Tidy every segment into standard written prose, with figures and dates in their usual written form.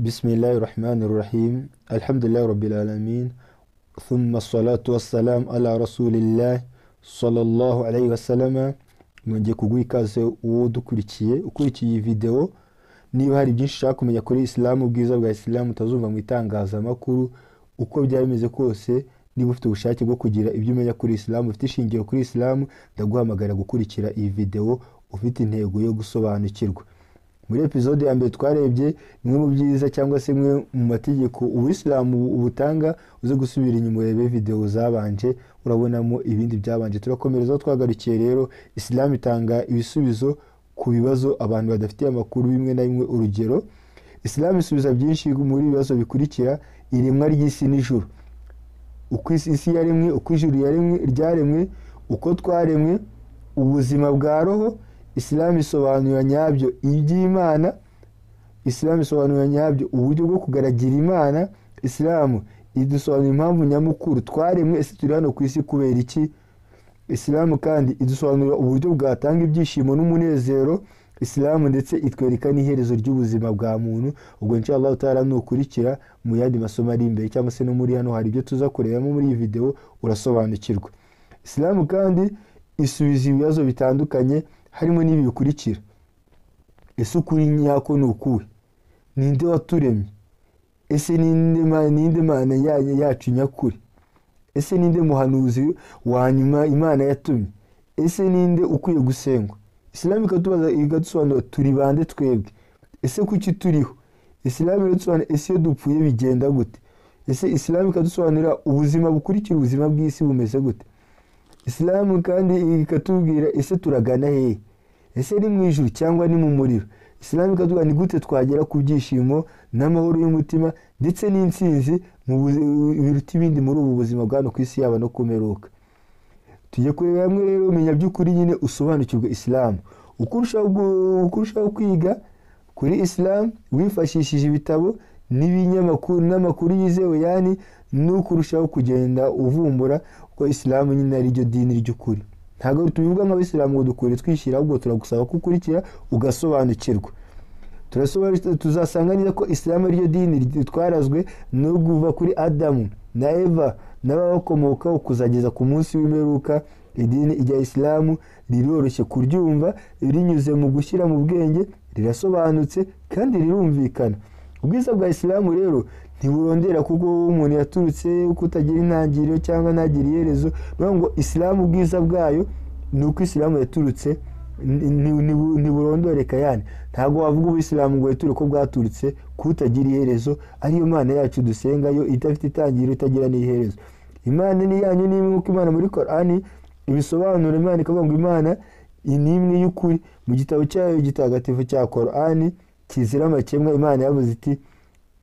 بسم الله الرحمن الرحيم الحمد لله رب العالمين ثم الصلاة والسلام على رسول الله صلى الله عليه وسلم mwongeye kuguha ikaze uwo ukurikiye iyi video. Niba hari byinshi ushaka kumenya kuri Islam, ubwiza bwa Islam utazumva mu itangazamakuru uko byaba bimeze kose, niba ufite ubushake bwo kugira ibyo umenya kuri Islam, ufite ishingiro kuri Islam, ndaguhamagara gukurikira iyi video ufite intego yo gusobanukirwa. Muri episode ya mbere twarebye bimwe mu byiza cyangwa se mwe mu mategeko ubuislamu ubutanga. Uze gusubira inyuma urebe video zabanje, urabonamo ibindi byabanje. Turakomereza twagarukiye rero Islam itanga ibisubizo ku bibazo abantu badafitiye amakuru bimwe na bimwe. Urugero, Islam isubiza byinshi muri bibazo bikurikira: iremwa ry'isi n'ijuru, uko isi yaremwe, uko ijuru ryaremwe, uko twaremwe, ubuzima bwa roho. Islam isobanura nyabyo iby'Imana. Islam isobanura nyabyo uburyo bwo kugaragira Imana. Islam idusobanura impamvu nyamukuru twaremwe, ese turi hano ku isi kubera iki. Islam kandi idusobanura uburyo bwatanga ibyishimo n'umunezero. Islam ndetse itwereka n'iherezo ry'ubuzima bwa muntu. Ubwo inshallah taala nukurikira mu yandi masomo ari imbere cyangwa se no muri hano hari ibyo tuza kurebamo muri iyi video urasobanukirwa. Islam kandi isubiza ibibazo bitandukanye, harimo n'ibi bikurikira: ese ukuri nyako ni ukuwe? Ninde waturemye? Ese ninde mana yacu nyakuri? Ese ninde muhanuzi wa nyuma Imana yatumye? Ese ninde ukwiye gusengwa? Islam ikatubaza igadusobanura turi bande twebwe? Ese kuki turiho? Islam iradusobanura ese iyo dupfuye bigenda gute? Ese Islam ikadusobanurira ubuzima bukurikira ubuzima bw'isi bumeze gute? Islam kandi ikatubwira ese turagana hehe? Ese ni mu ijuru cyangwa ni mu muriro? Islam ikatubwira ni gute twagera ku byishimo n'amahoro y'umutima ndetse n'intsinzi mu biruta ibindi muri ubu buzima bwa ku isi yaba no kumeruka. Tujye kureba hamwe rero umenya by'ukuri nyine usobanukirwa Islam. Ukurushaho kwiga kuri Islam wifashishije ibitabo n'amakuru yizewe, yani n'ukurushaho kugenda uvumbura ko Islam nyine ari ryo dini ry'ukuri. Ntabwo tubivuga nk'abisilamu ngo dukore twishyira, ahubwo turagusaba kukurikira ugasobanukirwa. Tuzasanga neza ko Islam ari ryo dini twarazwe no kuva kuri Adamu na Eva n'abakomokaho kuzageza ku munsi w'imperuka. Idini rya Islam riroroshye kuryumva, rinyuze mu gushyira mu bwenge, rirasobanutse kandi rirumvikana. Ubwiza bwa Islam rero ntiburondera kuko umuntu yaturutse kutagira intangiriro cyangwa ntagira iherezo. Niyo ngo Islam ubwiza bwayo ni uko Islam yaturutse, ntiburondoreka, yani ntabwo wavuga ubuyisilamu ngo yature ko bwaturutse kutagira iherezo. Ariyo Mana yacu dusenga, yo idafite itangiriro itagira n'iherezo. Imana ni yanyu ni imwe, uko Imana muri Qur'ani ibisobanura. Imana ikavuga ngo Imana ni imwe y'ukuri. Mu gitabo cyayo gitagatifu cya Qur'ani kizira amakemwa, Imana yavuze iti,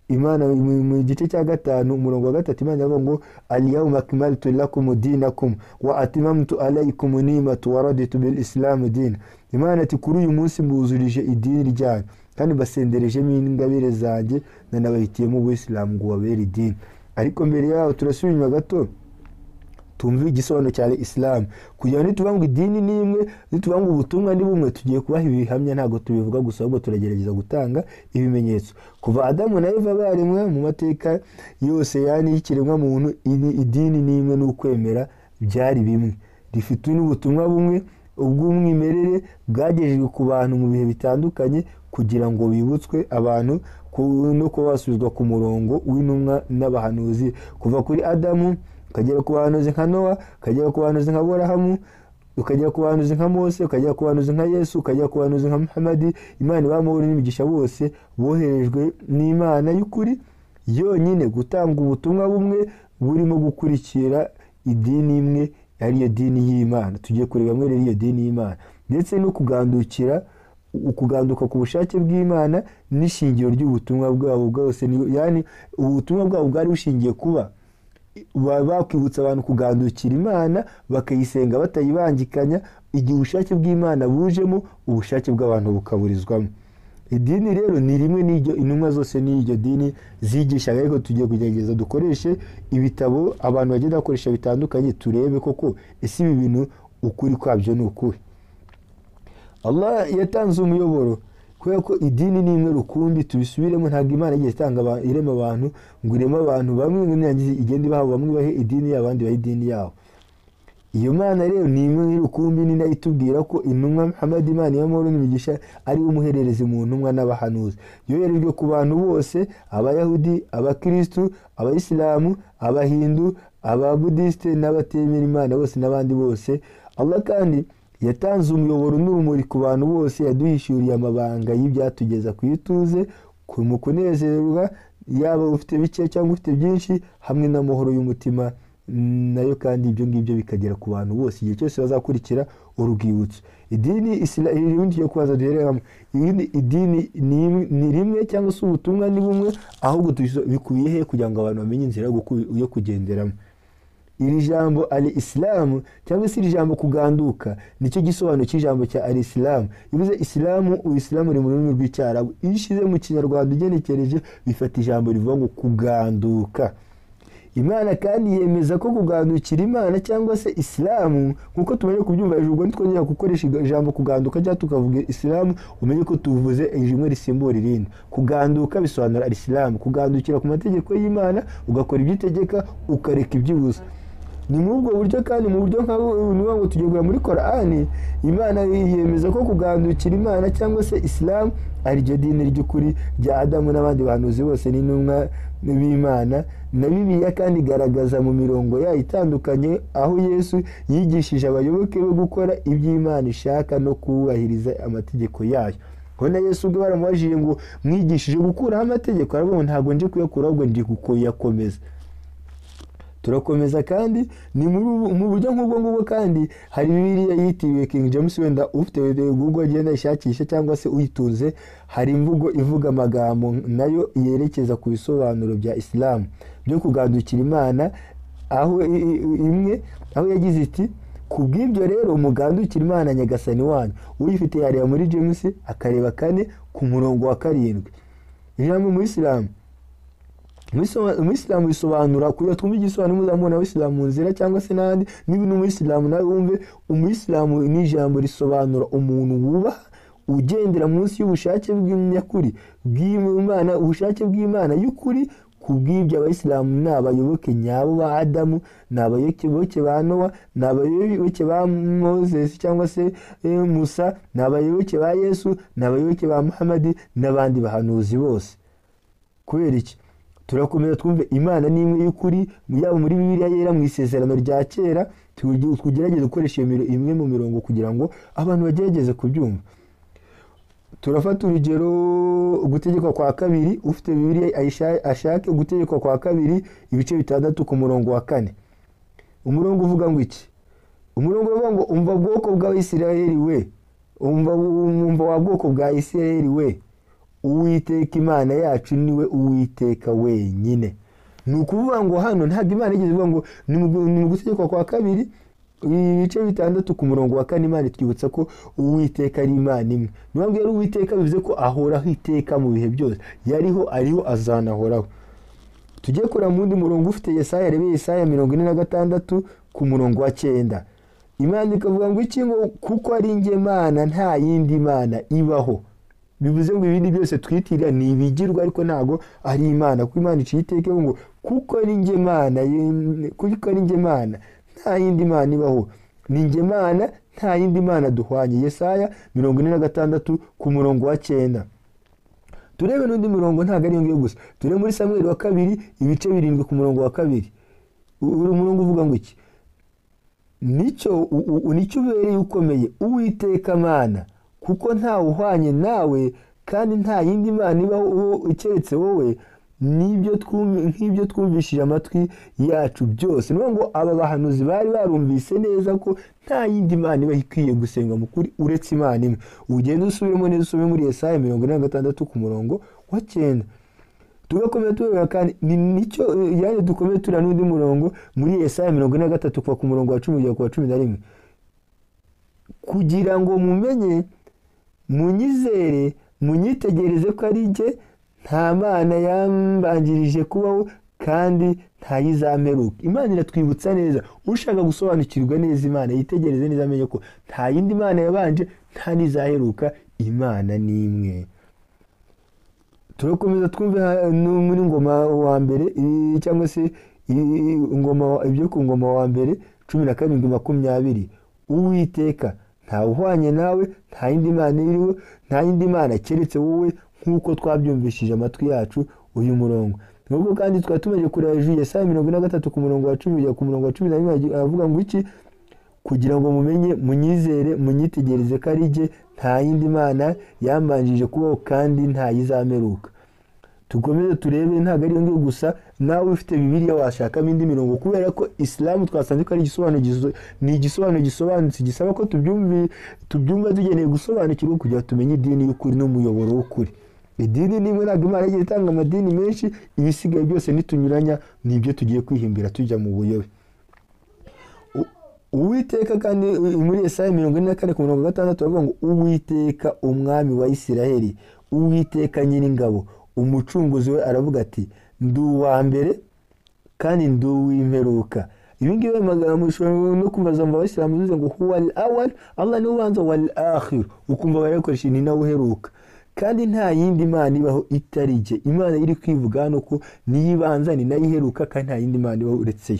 Imana mu gice cya 5 umurongo wa 3 Imana yavuga ngo al-yawma akmaltu lakum dinakum wa atmamtu alaykum ni'mati wa raditu bil islam din. Imana ati kuri uyu munsi mbuzurije idini ryanyu kandi basenderejemo ingabire zanjye nanabahitiyemo ubuyisilamu ngo wabere idini. Ariko mbere yaho turasubira inyuma gato tumve igisobanuro cya Islam, kugira ngo nituvuga ngo idini ni imwe, nituvuga ngo ubutumwa ni bumwe, tugiye kubaha ibihamya. Ntabwo tubivuga gusa, ahubwo turagerageza gutanga ibimenyetso. Kuva Adamu na Eva baremwe mu mateka yose, yani y'ikiremwa muntu, idini ni imwe n'ukwemera byari bimwe, rifite n'ubutumwa bumwe ubw'umwimerere bwagejejwe ku bantu mu bihe bitandukanye kugira ngo bibutswe abantu no kuba basubizwa ku murongo w'intumwa n'abahanuzi. Kuva kuri Adamu ukagera ku bahanuzi nka Nowa, ukagera ku bahanuzi nka Aburahamu, ukagera ku bahanuzi nka Mose, ukagera ku bahanuzi nka Yesu, ukagera ku bahanuzi nka Muhammad. Imana bamahoro n'imigisha bose boherejwe n'Imana y'ukuri yonyine gutanga ubutumwa bumwe burimo gukurikira idini imwe, ariyo dini y'Imana. Tugiye kureba mwe rero iyo dini y'Imana ndetse no kuganduka ku bushake bw'Imana n'ishingiro ry'ubutumwa bwabo bwose. Yani ubutumwa bwabo bwari bushingiye kuba bakwibutsa abantu kugandukira Imana bakayisenga batayibangikanya. Igihe ubushake bw'Imana bujemo, ubushake bw'abantu bukaburizwamo. Idini rero ni rimwe n'iryo intumwa zose n'iryo dini zigisha. Ariko tugiye kugerageza dukoreshe ibitabo abantu bagenda bakoresha bitandukanye, turebe koko ese ibi bintu ukuri kwabyo ni ukuri. Allah yatanze umuyoboro kubera ko idini ni imwe rukumbi. Tubisubiremo, ntabwo Imana igiye itanga irema abantu ngo ireme abantu bamwe n'inyangizi igenda ibaha bamwe bahe idini y'abandi bahe idini yabo. Iyo Mana rero ni imwe rukumbi, ni nayo itubwira ko intumwa Muhammad Imana y'amahoro n'imigisha ari we umuhererezi mu ntumwa n'abahanuzi, yoherejwe ku bantu bose, abayahudi, abakristu, abayisilamu, abahindu, ababudiste n'abatemera Imana bose n'abandi bose. Allah kandi yatanze umuyoboro n'urumuri ku bantu bose, yaduhishuriye amabanga y'ibyatugeza ku ituze, mu kunezerwa, yaba ufite bike cyangwa ufite byinshi, hamwe n'amahoro y'umutima. Nayo kandi ibyo ngibyo bikagera ku bantu bose igihe cyose bazakurikira urwibutso. Idini Islam yo kubaza duhereramo, idini ni rimwe cyangwa se ubutumwa ni bumwe, ahubwo bikubiye he kugira ngo abantu bamenye inzira yo kugenderamo. Iri jambo al-Islam cyangwa se iri jambo kuganduka nicyo gisobanuro cy'ijambo cya al-Islam. Bivuze Islamu, Uislamu uri mu rurimi rw'icyarabu, iyo ishize mu kinyarwanda ugenekereje bifata ijambo rivuga ngo kuganduka. Imana kandi yemeza ko kugandukira Imana cyangwa se Islamu, nkuko tumaze kubyumva hejuru, ntitwongera gukoresha ijambo kuganduka cyangwa tukavuga Islamu, umenye ko tuvuze ijambo risimbura irindi. Kuganduka bisobanura al-Islam, kugandukira ku mategeko y'Imana, ugakora ibyo itegeka ukareka iby'ubusa. Ni muri ubwo buryo kandi mu buryo ngo tugegura muri Qur'ani, Imana yemeza ko kugandukira Imana cyangwa se Islam ari ryo dini ry'ukuri rya Adamu n'abandi bahanuzi bose n'intumwa b'Imana. Na Bibiliya kandi igaragaza mu mirongo yayo itandukanye aho Yesu yigishije abayoboke be gukora ibyo Imana ishaka no kubahiriza amategeko yayo. Hona Yesu ubwo baramubajije ngo mwigishije gukuraho amategeko, aravuga ngo ntabwo nje kuyakura ahubwo ndi kuyakomeza. Turakomeza kandi ni mu buryo nk'ubwo ngubwo kandi hari Bibiliya yitiriwe King James, wenda ufite Google agenda ishakisha cyangwa se uyitunze, hari imvugo ivuga amagambo nayo yerekeza ku bisobanuro bya Islam byo kugandukira Imana, aho yagize iti kubw'ibyo rero mugandukira Imana Nyagasani wanyu. Uyifite yareba muri James akareba 4 ku murongo wa 7. Ijambo mu Islam Umuyisilamu bisobanura kuya twumva igisobanuro muzamubona Abisilamu mu nzira cyangwa se n'andi n'ibintu umuyisilamu nawe wumve. Umuyisilamu ni ijambo risobanura umuntu wubaha, ugendera munsi y'ubushake bw'imyakuri bw'Imana, ubushake bw'Imana y'ukuri. Kubw'ibyo Abayisilamu ni abayoboke nyabo ba Adamu, ni abayoboke ba Nowa, ni abayoboke ba Moses cyangwa se Musa, ni abayoboke ba Yesu, ni abayoboke ba Muhammad n'abandi bahanuzi bose. Kubera iki? Turakomeza twumve Imana ni imwe y'ukuri, yaba muri Bibiliya yera mu isezerano rya kera. Tugerageze gukoresha imwe mu mirongo kugira ngo abantu bagerageze kubyumva. Turafata urugero gutegekwa kwa 2, ufite Bibiliya ashake gutegekwa kwa 2 ibice 6 ku murongo wa 4. Umurongo uvuga ngo iki? Umurongo uvuga ngo umva bwoko bwa Isirayeli we, umva wa bwoko bwa Isirayeli we, Uwiteka Imana yacu niwe Uwiteka wenyine. Ni ukuvuga ngo hano ntabwo Imana igeze ivuga ngo ni gutegekwa kwa 2 ibice 6 ku murongo wa 4. Imana twibutsa ko Uwiteka ari Imana imwe. Niyo mpamvu Uwiteka bivuze ko ahoraho iteka mu bihe byose, ariho azanahoraho. Tujye kura mu ndi murongo ufite Yesaya, rebe Yesaya 46 ku murongo wa 9. Imana ikavuga ngo iki? Ngo kuko ari njye Mana, nta yindi Mana ibaho. Bivuze ngo ibindi byose twitirira ni ibigirwa ariko ntago ari Imana, kuko Imana iciteke ngo kuko ari njye Mana, nta yindi Mana ibaho, ni njye Mana, nta yindi Mana duhwanye. Yesaya 46 ku murongo wa 9. Turebe n'undi murongo ntago ari ngiyo gusa. Turebe muri Samuel wa 2 ibice 7 ku murongo wa 2. Uri murongo uvuga ngo iki? Nicyo ubereye ukomeye Uwiteka Mana, kuko nta uhwanye nawe kandi nta yindi Mana ibaho keretse wowe. Nk'ibyo twumvishije amatwi yacu byose. Niyo ngo aba bahanuzi bari barumvise neza ko nta yindi Mana iba ikwiye gusengwa mu kuri uretse Imana imwe. Ugenda usubiremo neza, usubire muri Yesaya 46 ku murongo wa 9. Tugakomeza tureba kandi nicyo yani dukomeye turi n'undi murongo muri Yesaya 43 kuva ku murongo wa 10 kugera ku wa 11. Kugira ngo mumenye, munyizere, munyitegereze ko ari jye, nta Mana yambanjirije kubaho kandi ntayizamperuka. Imana iratwibutsa neza. Ushaka gusobanukirwa neza Imana yitegereze neza amenye ko nta yindi Mana yabanje nta nizaheruka, Imana ni imwe. turakomeza twumve muri ngoma wa mbere cyangwa se ibyo ku ngoma wa mbere 17:20. Uwiteka ntawe uhwanye nawe, nta yindi mana iriho, nta yindi mana keretse wowe, nk'uko twabyumvishije amatwi yacu uyu murongo. Nubwo kandi twari tumaze kureba hejuru Yesaya 43 ku murongo wa 10 kujya ku murongo wa 11 avuga ngo iki, kugira ngo mumenye munyizere munyitegereze ko ari jye, nta yindi mana yambanjije kubaho kandi nta yizameruka. Tukomeze turebe, ntabwo ari yo gusa, nawe ufite Bibiliya washakamo indi mirongo, kubera ko Islam twasanze ko ari igisobanuro gisobanutse, gisaba ko tubyumva tugeneye gusobanukirwa kugira tumenye idini y'ukuri n'umuyoboro w'ukuri. Idini nimwe, ntabwo Imana igiye itanga amadini menshi, ibisigaye byose nitunyuranya nibyo tugiye kwihimbira tujya mu buyobe. Uwiteka kandi muri Yesaya 44 ku murongo wa 6 avuga ngo Uwiteka umwami wa Isiraheli, Uwiteka nyiringabo, umucunguzi we aravuga ati, ndi uwa mbere kandi ndi uw'imperuka. Ibi ngibi amagambo ushobora no kumvaza mu Bayisilamu bivuze ngo huwal awal, Allah ni ubanza, wal akhir, ukumva barakoresha ni nawe uheruka. Kandi nta yindi mana ibaho itari jye. Imana iri kwivuga hano ko niyo ibanza, ni nayo iheruka, kandi nta yindi mana ibaho uretse yo.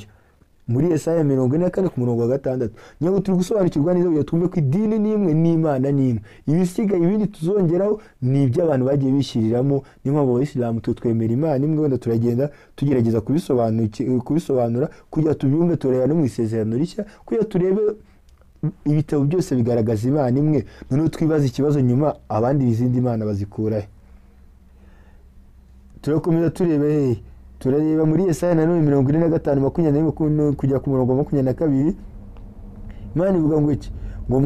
Muri Yesaya 44 ku murongo wa 6 nyago turi gusobanukirwa neza kugira twumve ko idini ni imwe n'Imana ni imwe. Ibisigaye ibindi tuzongeraho ni iby'abantu bagiye bishiriramo. Niyo mpamvu Abayisilamu twemera Imana imwe, wenda turagenda tugerageza kubisobanura kugira tubyumve, tureba no mu Isezerano Rishya kugira turebe ibitabo byose bigaragaza Imana imwe. Noneho twibaza ikibazo nyuma, abandi bizindi Imana bazikurahe. Turakomeza turebe turareba muri Yesaya 45:20 kujya ku murongo wa 22. Imana ivuga ngo iki, ngo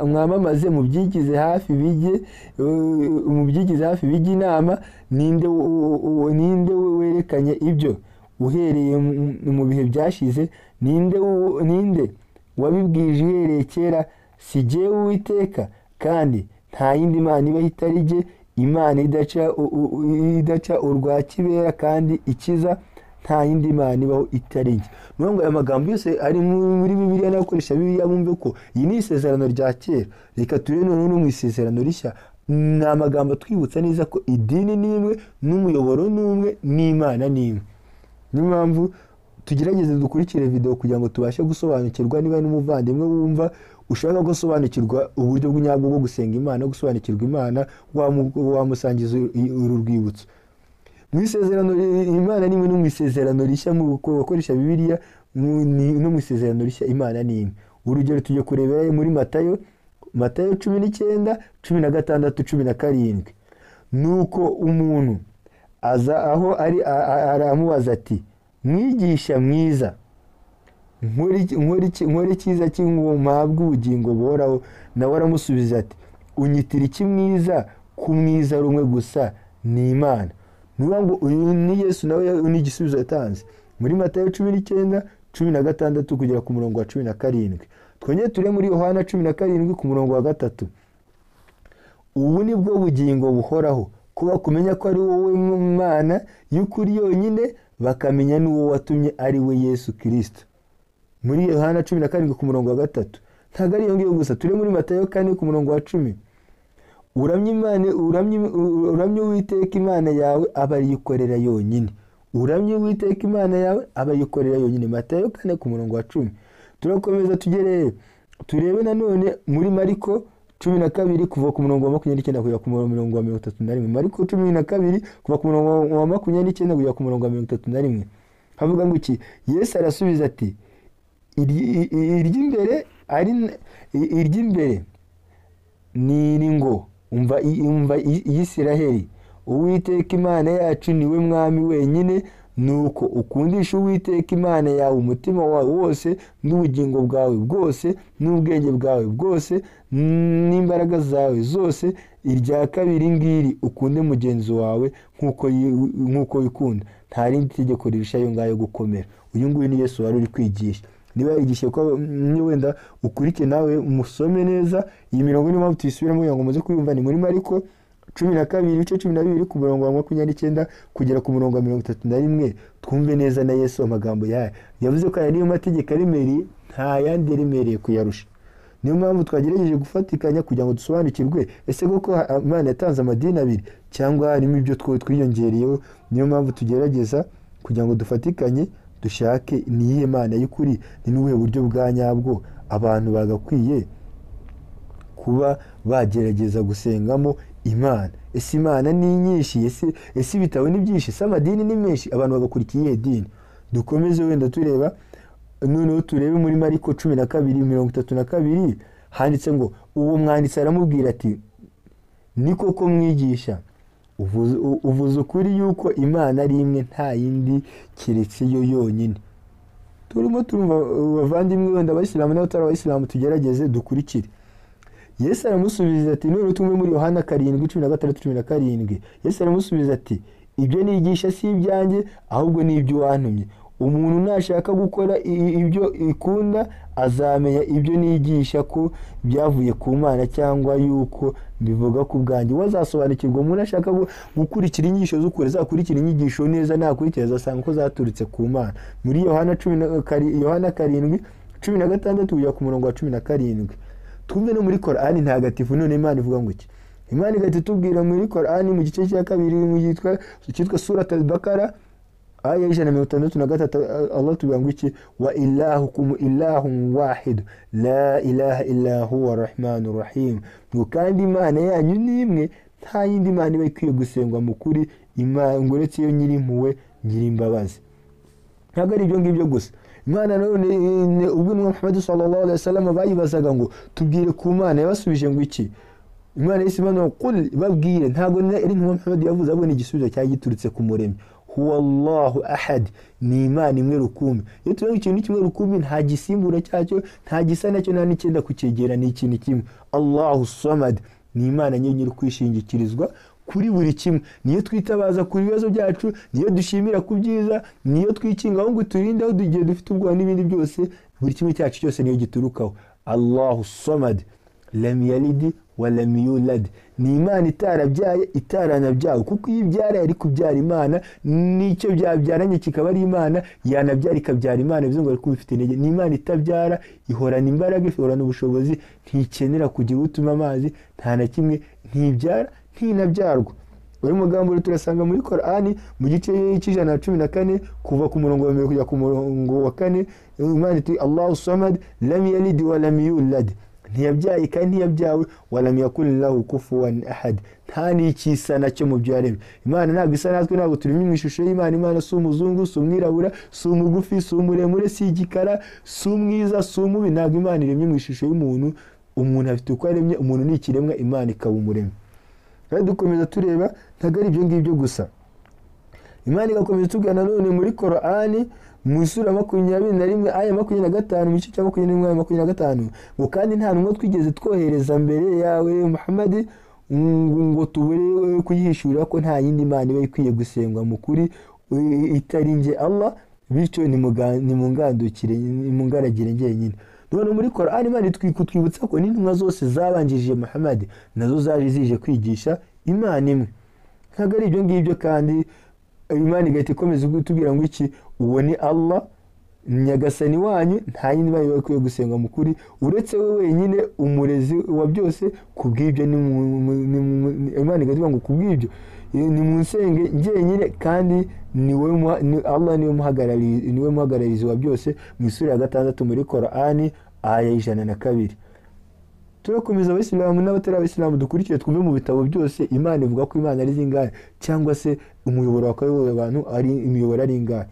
mwamamaze mubyigize hafi bijye inama, ninde werekanye ibyo uhereye mu bihe byashize, ninde wabibwije uhereye kera, si jyewe Uwiteka, kandi nta yindi mana ibaho itari jye, Imana idaca urwa kibera kandi ikiza, nta yindi mana ibaho itari jye. Niyo ngo aya magambo yose ari muri Bibiliya, n'abakoresha Bibiliya bumve ko iyi ni isezerano rya kera. Reka turebe noneho no mu Isezerano Rishya, ni amagambo twibutsa neza ko idini ni imwe, n'umuyoboro ni umwe, n'Imana ni imwe. Niyo mpamvu tugerageze dukurikire video kugira ngo tubashe gusobanukirwa. Niba n'umuvandimwe wumva ushaka gusobanukirwa uburyo bw'inyabwo bwo gusenga Imana, gusobanukirwa Imana, wamusangiza uru rwibutso. Mu Isezerano Imana ni imwe, no mu Isezerano Rishya mu bakoresha Bibiliya no mu Isezerano Rishya Imana ni imwe. Urugero tujye kurebera muri Matayo 19:16, 17. Nuko umuntu aza aho ari aramubaza ati, mwigisha mwiza, nkore cyiza cy'ingo mpabwe ubugingo buhoraho. Nawe aramusubiza ati, unyitira iki mwiza, ku mwiza rumwe gusa, ni Imana. Nuvuga ngo uyu ni Yesu, nawe ni igisubizo yatanze muri Matayo 19:16 kugera ku murongo wa 17. Twongeye ture muri Yohana 17 ku murongo wa 3. Ubu ni bwo bugingo buhoraho, kuba kumenya ko ari wowe Imana y'ukuri yonyine, bakamenya n'uwo watumye ari we Yesu Kristo. Muri Yohana 17 ku murongo wa 3. Ntabwo ari yongiye gusa, ture muri Matayo 4 ku murongo wa 10. Uramye Uwiteka Imana yawe, abayikorera yonyine. Uramye Uwiteka Imana yawe, abayikorera yonyine. Matayo 4 ku murongo wa 10. Turakomeza turebe nanone muri Mariko 12 kuva ku murongo wa 29 kujya ku murongo wa 31. Mariko 12 kuva ku murongo wa 29 kujya ku murongo wa 31. Havuga ngo iki, Yesu arasubiza ati, iry'imbere ni ngo umva Isiraheli, Uwiteka Imana yacu niwe mwami wenyine. Nuko ukundisha Uwiteka Imana yawe umutima wawe wose, n'ubugingo bwawe bwose, n'ubwenge bwawe bwose, n'imbaraga zawe zose. Irya kabiri ngiri, ukunde mugenzi wawe nk'uko wikunda. Nta rindi tegeko rirusha ayo ngayo gukomera. Uyu nguyu ni Yesu wari uri kwigisha. Niba yigishye ko wenda ukurike nawe umusome neza iyi mirongo, ni mpamvu tuyisubiramo kugira ngo muze kuyumva. Ni muri Mariko 12 ku murongo wa 29 kugera ku murongo wa 31. Twumve neza na Yesu amagambo yavuze ko aya niyo mategeko aremereye, nta yandi aremereye kuyarusha. niyo mpamvu twagerageje gufatikanya kugira ngo dusobanukirwe ese koko Imana yatanze amadini abiri cyangwa harimo ibyo twiyongereyeho. Niyo mpamvu tugerageza kugira ngo dufatikanye dushake niyihe Mana y'ukuri, ni n'ubuhe buryo bwa nyabwo abantu bagakwiye kuba bagerageza gusengamo Imana. Ese Imana ni nyinshi? Ese ibitabo ni byinshi? Ese amadini ni menshi? Abantu bagakurikiye iyihe dini? Dukomeze wenda tureba, noneho turebe muri Mariko 12:32 handitse ngo uwo mwanditsi aramubwira ati ni koko mwigisha, uvuze ukuri yuko Imana ari imwe nta yindi keretse yo yonyine. Turimo turumva bavandimwe wenda abayisilamu n'abatari abayisilamu, tugerageze dukurikire. Yesu aramusubiza ati none tumwe muri Yohana 7:16-17. Yesu aramusubiza ati ibyo nigisha si ibyanjye ahubwo ni ibyo wantumye. Umuntu nashaka gukora ibyo ikunda azamenya ibyo nigisha ko byavuye ku Mana cyangwa yuko bivuga ku bwanjye. Wazasobanukirwa umuntu ashaka gukurikira inyigisho z'ukuri, azakurikira inyigisho neza, nakurikira azasanga ko zaturutse ku Mana. Muri Yohana 7:16 kujya ku murongo wa 17. Twumve no muri Qur'ani ntagatifu none Imana ivuga ngo iki? Imana igahita itubwira muri Qur'ani mu gice cya 2 cyitwa Surat al-Baqara aya 163, Allah tubwira ngo iki? Wa ilahukum ilahun wahid la ilaha illa huwa arrahmanur rahim. Ngo kandi Imana yanyu ni imwe, nta yindi Mana iba ikwiye gusengwa mu kuri, Imana ngo uretse yo nyiri impuhwe nyiri imbabazi. Ntabwo ari ibyo ngibyo gusa. Imana none ubwo Muhammad sallallahu alaihi wasallam bayibazaga ngo tubwire ku Mana, yabasubije ngo iki? Imana yisibana qul babwire, ntabwo ari Muhammad yavuze, abone igisubizo cyagiturutse ku Muremyi. Huwallahu ahad, ni Imana imwe rukumbi. Iyo tuvuga ikintu kimwe rukumbi nta gisimbura cyacyo, nta gisa nacyo, nta n'icyenda kukegera, ni ikintu kimwe. Allahu samad, ni Imana nyiri kwishingikirizwa kuri buri kimwe. Niyo twitabaza ku bibazo byacu, niyo dushimira ku byiza, niyo twikingaho ngo turinde aho dugiye dufite ubwoba n'ibindi byose, buri kimwe cyacu cyose niyo giturukaho. Allahu samad lam yalid wa lam yulad, ni Imana itarabyaye itaranabyawe, kuko iyo ibyara yari kubyara Imana, nicyo byabyaranye kikaba ari Imana, yanabyara ikabyara Imana, bivuze ngo ari kubifite intege. Ni Imana itabyara, ihorana imbaraga, ihorana ubushobozi, ntikenera kugira utuma amazi, nta na kimwe, ntibyara ntinabyarwa. Uyu mugambo turasanga muri Qur'ani mu gice c'114 kuva ku murongo wa 1 kujya ku murongo wa 4. Imana iti Allahu samad lam yalid wa lam yulad, ntiyabyaye kandi ntiyabyawe, wa lam yakul lahu kufuwan ahad, nta n'ikisa nacyo mu byaremwe. Imana ntabwo isa natwe, ntabwo turi mu ishusho y'Imana. Imana si umuzungu, si umwirabura, si umugufi, si umuremure, si igikara, si umwiza, si umubi. Ntabwo Imana iremye mu ishusho y'umuntu. Umuntu afite uko aremye, umuntu ni ikiremwa, Imana ikaba umuremyi. Kandi dukomeza tureba, ntabwo ari ibyo ngibyo gusa. Imana igakomeza tugana none muri Qur'ani mu sura 21 aya 25 mu gice cya 21 aya 25 ngo kandi nta numwe twigeze twohereza mbere yawe Muhammad ngo tubure kuyihishura ko nta yindi Mana iba ikwiye gusengwa mu kuri itari nge Allah, bityo ni mungandukire, mungaragire ngenyine. None muri Qur'ani Imana twibutsa ko n'intumwa zose zabanjije Muhammad nazo zaje zije kwigisha Imana imwe. Ntabwo ari ibyo ngibyo kandi Imana igahita ikomeza kutubwira ngo iki? Uwo ni Allah nyagasani wanyu, nta yindi Mana iba ikwiye gusengwa mu kuri uretse we wenyine, umurezi wa byose. Kubw'ibyo ni Imana igahita ngo kubw'ibyo ni munsenge ngenyine, kandi ni Allah niwe muhagararizi wa byose. Mu sura ya 6 muri Qur'ani aya 102. Turakomeza abayisilamu n'abatari abayisilamu dukurikiye twumve mu bitabo byose Imana ivuga ko Imana ari zingahe, cyangwa se umuyoboro wakayoboye abantu ari imiyoboro ari ingahe.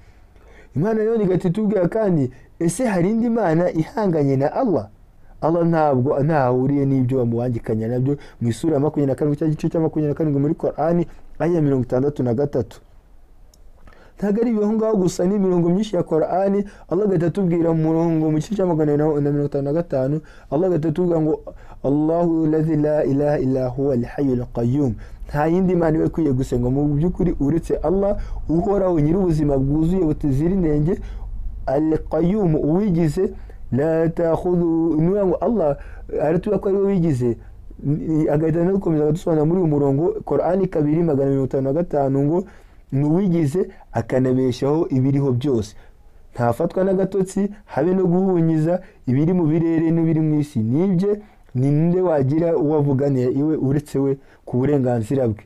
Imana rero igatitubwira kandi ese hari indi Mana ihanganye na Allah? Allah ntabwo ntahuriye n'ibyo bamubangikanya nabyo. Mu sura ya 24 cy'igice cya 24 muri Qur'ani aya 63. Ntabwo ari ibyo ngaho gusa, ni imirongo myinshi ya Qur'ani. Allah agatubwira mu murongo mu gice cya 155 Allah agatubwira ngo Allahu allazi la ilaha illa huwa al-hayyul qayyum, nta yindi Mana iba ikwiye gusengwa mu by'ukuri uretse Allah uhoraho nyir'ubuzima bwuzuye butazira inenge, al-qayyum uwigize, la ta'khudhu nuyango Allah aratuba ko ari wigize. Agahita no gukomeza gusobanura muri uyu murongo Qur'ani 2:155 ngo nuwigize akanabeshaho ibiriho byose. ntafatwa n'agatotsi, habe no guhunyiza ibiri mu birere n'ibiri mu isi. Nibye ninde wagira uwavuganira iwe uretse we ku burenganzira bwe.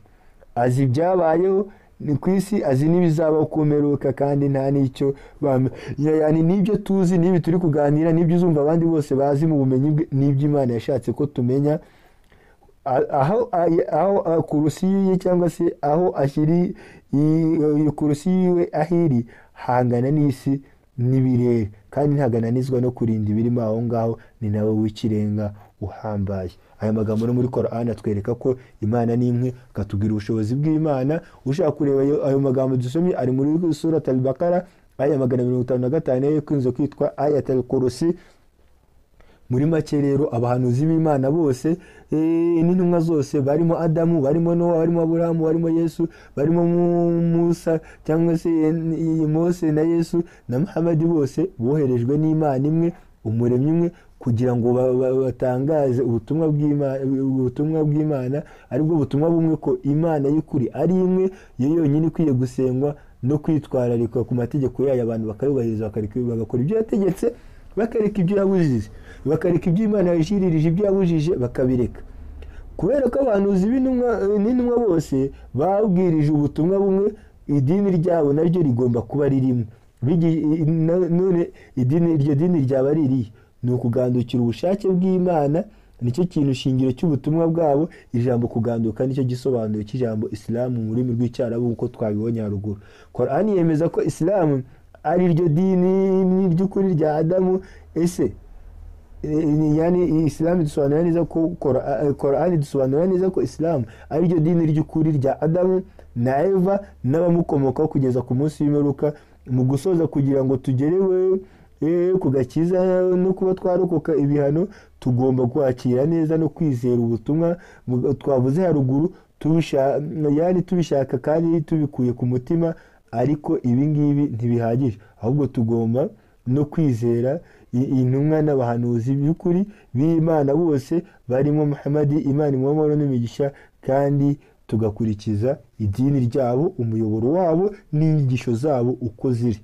Azi ibyabayeho ni ku isi, azi n'ibizabaho ku mperuka, kandi nta n'icyo yani n'ibyo tuzi, n'ibi turi kuganira, n'ibyo uzumva abandi bose bazi mu bumenyi bwe, n'ibyo Imana yashatse ko tumenya. Aho kurusi ye cyangwa se aho ashyiri kurusi yiwe ahiri hangana n'isi n'ibirere, kandi ntagananizwa no kurinda ibirimo aho ngaho, ni nawe w'ikirenga uhambaye. Aya magambo no muri Qur'an atwereka ko Imana ni imwe, akatubwira ubushobozi bw'Imana. Ushaka kureba ayo magambo dusomye ari muri Surat al-Baqara aya 155 ikunze kwitwa Ayatul Kursi. Muri make rero abahanuzi b'Imana bose n'intumwa zose, barimo Adamu, barimo Nowa, barimo Aburahamu, barimo Yesu, barimo Musa cyangwa se Mose na Yesu na Muhammad, bose boherejwe n'Imana imwe, umuremyi umwe, kugira ngo batangaze ubutumwa bw'Imana, aribwo butumwa bumwe ko Imana y'ukuri ari imwe, yo yonyine ikwiye gusengwa no kwitwararika ku mategeko yayo. Abantu bakayubahiriza, bagakora ibyo yategetse, bakareka ibyo yabujije, bakareka ibyo Imana yashiririje, ibyo yabujije bakabireka. Kubera ko abahanuzi n'intumwa bose babwirije ubutumwa bumwe, idini ryabo naryo rigomba kuba ririmo. None iryo dini ryaba ririhe? Ni ukugandukira ubushake bw'Imana, nicyo kintu shingiro cy'ubutumwa bwabo. Ijambo kuganduka nicyo gisobanuro cy'ijambo Islam mu rurimi rw'icyarabu, nk'uko twabibonye haruguru. Qur'an yemeza ko Islam ari ryo dini ry'ukuri rya Adamu. Ese yani Islam dusobanura neza ko Qur'an dusobanura neza ko Islam ari ryo dini ry'ukuri rya Adamu na Eva n'abamukomokaho kugeza ku munsi w'imperuka. Mu gusoza, kugira ngo tugerewe ku gakiza no kuba twarokoka ibihano, tugomba kwakira neza no kwizera ubutumwa twavuze haruguru, tubishaka kandi tubikuye ku mutima. Ariko ibi ngibi ntibihagije, ahubwo tugomba no kwizera intumwa n'abahanuzi by'ukuri b'Imana bose, barimo Muhammad, Imana imwamahoro n'imigisha, kandi tugakurikiza idini ryabo, umuyoboro wabo n'inyigisho zabo uko ziri.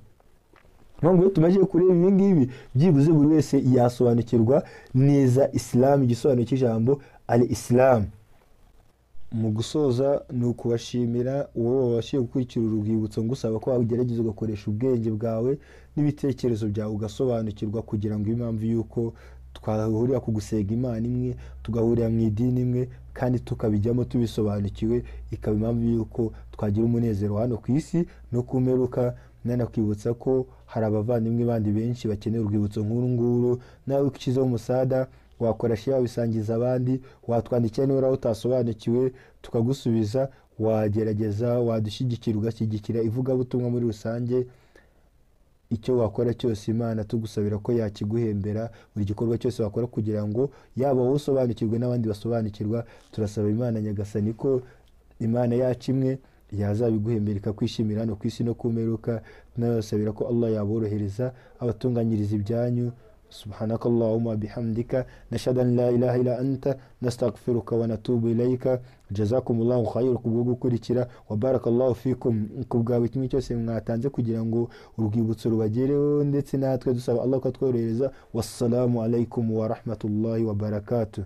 Ntabwo tumaze kureba ibi ngibi, byibuze buri wese yasobanukirwa neza Islam, igisobanuro cy'ijambo al-Islam. Mu gusoza ni ukubashimira wowe wabashije gukurikira urwibutso, ngusaba ko wagerageza ugakoresha ubwenge bwawe n'ibitekerezo byawe ugasobanukirwa, kugira ngo impamvu yuko twahurira ku gusenga Imana imwe, tugahurira mu idini imwe, kandi tukabijyamo tubisobanukiwe, ikaba impamvu yuko twagira umunezero hano ku isi no ku mperuka. Nanakwibutsa ko hari abavandimwe bandi benshi bakeneye urwibutso nk'uru nguru. Nawe ukikizaho umusada, wakora share, wabisangiza abandi, watwandikira niba utasobanukiwe tukagusubiza, wagerageza, wadushyigikira, ugashyigikira ivugabutumwa muri rusange. Icyo wakora cyose Imana tugusabira ko yakiguhembera, buri gikorwa cyose wakora kugira ngo yaba wowe usobanukirwe n'abandi basobanukirwa. Turasaba Imana Nyagasani ko Imana yacu imwe yazabiguhembera, ikakwishimira hano ku isi no ku mperuka. Tunasabira ko Allah yaborohereza, abatunganyiriza ibyanyu. سبحانك اللهم وبحمدك نشهد أن لا إله إلا أنت نستغفرك ونتوب إليك. جزاكم الله خير kubwo gukurikira, وبارك الله فيكم. kubwawe kimwe cyose mwatanze kugira ngo urwibutso rubagereho, ndetse natwe dusaba Allah ko tworohereza. Wassalamu alaikum wa rahmatullahi wa barakatuh.